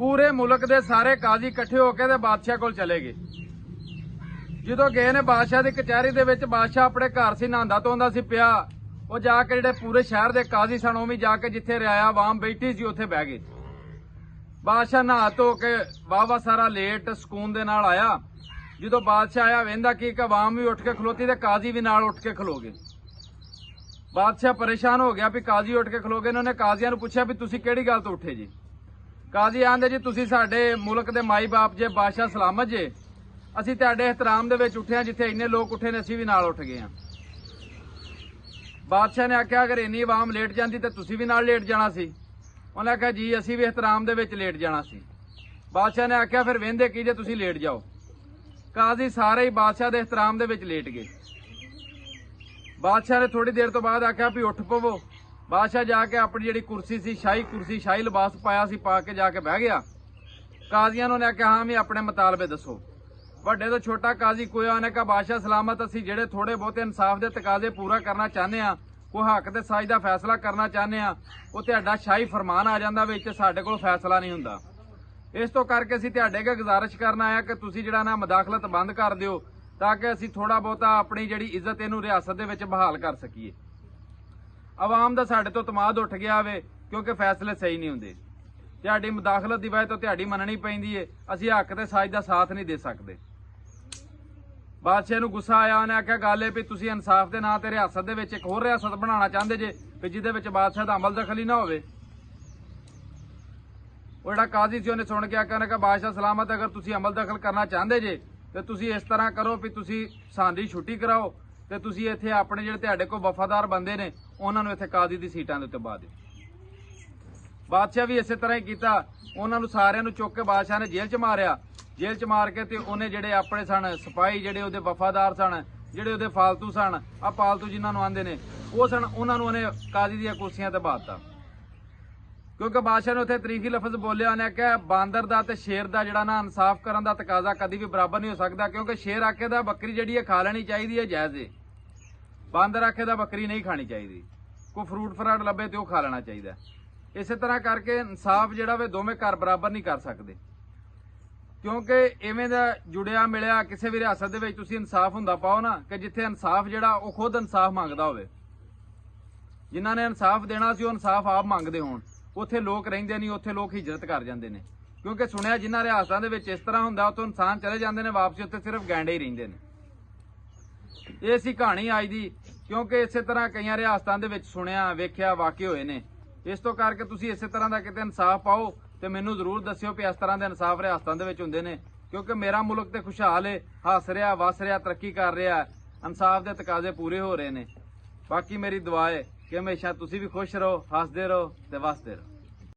पूरे मुल्क के सारे काजी इकट्ठे होकर ते बादशाह कोल चले गए। जो गए ने बादशाह की कचहरी दे विच बादशाह अपने घर से नहांदा धोंदा सी पिया, वो जाके जिहड़े पूरे शहर के काजी सन उवें जाके जिथे रियाया आवाम बैठी सी उत्थे बह गए। बादशाह नहा धो के वाहवा सारा लेट सकून दे नाल आया। जो बादशाह आया वेंदा कि आवाम भी उठ के खलोती ते काजी भी नाल उठ के खलो गए। बादशाह परेशान हो गया भी काजी उठ के खलो गए। इन्होंने काजियां नूं पुछया भी तुसीं किहड़ी गल तो उठे जी। काजी आंदे जी तुसीं साडे मुल्क दे माई बाप जे, बादशाह सलामत जे, असीं तुहाडे एहतराम दे विच उठे हां, जिथे इन्ने लोग उठे ने असीं भी नाल उठ गए हां। बादशाह ने आख्या अगर इन्नी आवाम लेट जाती तो तुसीं भी नाल लेट जाना सी। उन्हें आख्या जी असीं भी एहतराम दे विच लेट जाना सी। बादशाह ने आख्या फिर वेंदे की जे तुसीं लेट जाओ। काजी सारे ही बादशाह दे एहतराम दे विच लेट गए। बादशाह ने थोड़ी देर तो बाद आख्या भी उठ पवो। बादशाह जाके अपनी जिहड़ी कुर्सी सी, शाही कुर्सी, शाही लिबास पाया सी, पा के जाके बह गया। काजियां ने आख्या हाँ भी अपने मुतालबे दसो। वड्डे तो छोटा काजी कोई उन्हें कहा बादशाह सलामत, असीं जिहड़े थोड़े बहुते इंसाफ के तकाजे पूरा करना चाहते हैं, कोई हक ते सच का फैसला करना चाहते हैं, वो तुहाडा शाही फरमान आ जांदा विच साडे कोल फैसला नहीं हुंदा। इस तो करके असीं तुहाडे अगे गुजारिश करना आया कि तुसीं जिहड़ा ना मुदाखलत बंद कर दिओ, ताकि असीं थोड़ा बहुता अपनी जिहड़ी इज्जत इहनूं रियासत दे विच बहाल कर सकीए। आवाम दा साडे तो तमाद उठ गया वे, क्योंकि फैसले सही नहीं हुंदे। तुहाडी मुदाखलत दी वजह तो तुहाडी मननी पैंदी है, असीं हक ते सच दा साथ नहीं दे सकदे। बादशाह नूं गुस्सा आया। उन्हें आख्या गल है भी तुसीं इंसाफ के नां ते रियासत दे विच एक होर रियासत बनाना चाहते जे भी जिहदे विच बादशाह दा अमल दखल ही ना होवे। वो जिहड़ा काजी सी उन्हें सुन के आख्या, उन्हें कहा बादशाह सलामत, अगर तुसीं अमल दखल करना चाहते जे तो तुसीं इस तरह करो भी तुसीं सांदी छुट्टी कराओ ते तुसीं इत्थे अपने जिहड़े तुहाडे कोल वफादार बंदे ने उन्हां नूं इत्थे काजी दी सीटां दे उत्ते बा दिओ। बादशाह भी इसे तरह ही कीता। उन्हां नूं सारिआं नूं चुक के बादशाह ने जेल च मारिया। जेल च मार के ते उन्हें जिहड़े अपने सन सिपाही, जिहड़े उहदे वफादार सन, जिहड़े उहदे फालतू सन, आ पालतू जिन्हां नूं आंदे ने वो सन, उन्हां नूं उहने काजी दी कुर्सियां ते बाता। क्योंकि बादशाह ने उत्थे तरीकी लफज बोलिया। उन्हें कहा बांदर दा ते शेर दा जिहड़ा ना इंसाफ करन दा तकाजा कदी भी बराबर नहीं हो सकदा, क्योंकि शेर आखे दा बकरी जिहड़ी है खा लेनी चाहिदी है, जायज़ है। बांदर आखे दा बकरी नहीं खानी चाहिदी। कोई फ्रूट फ्राट लभे तो खा लेना चाहिए। इस तरह करके इंसाफ जिहड़ा वे दोवें घर बराबर नहीं कर सकते, क्योंकि इवें दा जुड़िया मिलिया किसी भी रियासत दे विच तुसीं इंसाफ हुंदा पाओ ना कि जिथे इंसाफ जिहड़ा वो खुद इंसाफ मंगदा होवे। जिन्हां ने इंसाफ देना सी वो इंसाफ आप मंगदे होण, उत्थे लोग रहिंदे नहीं, उत्थे लोग हिजरत कर जांदे ने। क्योंकि सुनिया जिन्हां रियासतां दे विच इस तरह हुंदा उत्थों इंसान चले जांदे ने वापसी, उत्थे सिर्फ गैंडे ही रहिंदे ने। ये सी कहानी अज दी, क्योंकि इस तरह कई रियासतां दे विच सुनिया वेख्या वाकई होए ने। इस तो करके तुसीं इस तरह का किते इंसाफ पाओ तो मैनूं जरूर दस्सिओ भी इस तरह के इंसाफ रियासतां दे विच हुंदे ने, क्योंकि मेरा मुल्क तो खुशहाल है, हस रहा, वस रहा, तरक्की कर रहा, इंसाफ के तकाजे पूरे हो रहे हैं। बाकी मेरी दुआ है कि हमेशा तुसीं भी खुश रहो, हसदे रहो ते वसदे रहो।